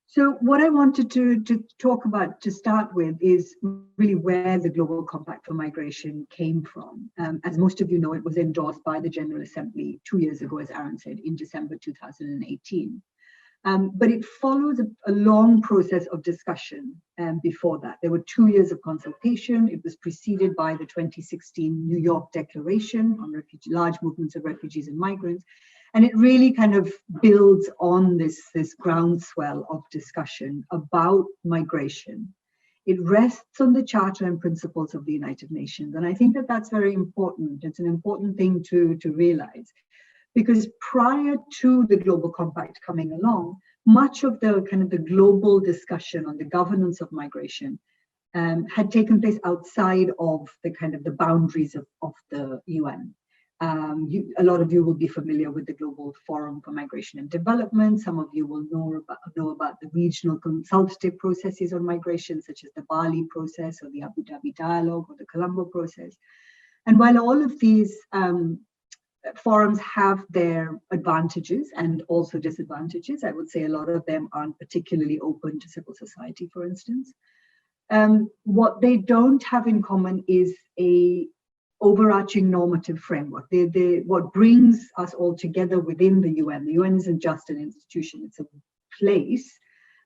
So what I wanted to talk about to start with is really where the Global Compact for Migration came from. As most of you know, it was endorsed by the General Assembly 2 years ago, as Aaron said, in December 2018. But it follows a long process of discussion before that. There were 2 years of consultation. It was preceded by the 2016 New York Declaration on large movements of refugees and migrants. And it really kind of builds on this groundswell of discussion about migration. It rests on the Charter and principles of the United Nations. And I think that that's very important. It's an important thing to realize. Because prior to the Global Compact coming along, much of the global discussion on the governance of migration had taken place outside of the boundaries of the UN. A lot of you will be familiar with the Global Forum for Migration and Development. Some of you will know about the regional consultative processes on migration, such as the Bali process or the Abu Dhabi Dialogue or the Colombo process. And while all of these forums have their advantages and also disadvantages, I would say a lot of them aren't particularly open to civil society, for instance. What they don't have in common is a overarching normative framework. What brings us all together within the UN isn't just an institution, it's a place.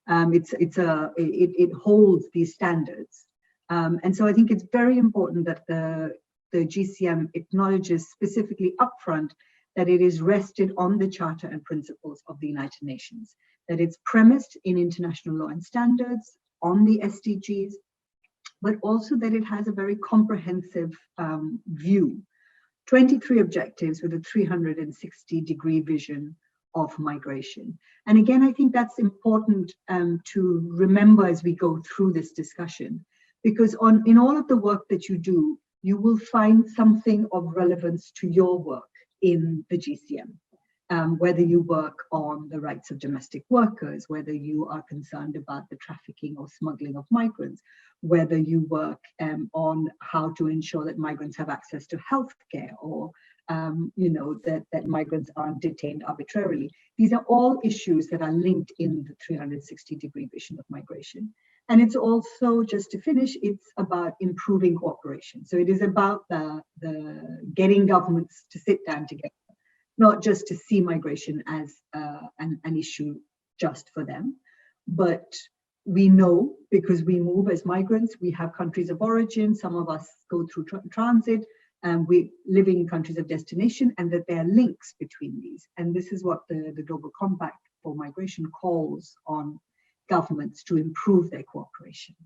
It holds these standards. And so I think it's very important that the GCM acknowledges specifically upfront that it is rested on the Charter and principles of the United Nations, that it's premised in international law and standards, on the SDGs, but also that it has a very comprehensive view, 23 objectives with a 360-degree vision of migration. And again, I think that's important to remember as we go through this discussion, because in all of the work that you do, you will find something of relevance to your work in the GCM. Whether you work on the rights of domestic workers, whether you are concerned about the trafficking or smuggling of migrants, whether you work on how to ensure that migrants have access to healthcare, or that migrants aren't detained arbitrarily. These are all issues that are linked in the 360-degree vision of migration. And it's also, just to finish, it's about improving cooperation. So it is about the getting governments to sit down together, not just to see migration as an issue just for them, but we know, because we move as migrants, we have countries of origin, some of us go through transit, and we're living in countries of destination, and that there are links between these. And this is what the Global Compact for Migration calls on governments to improve their cooperation.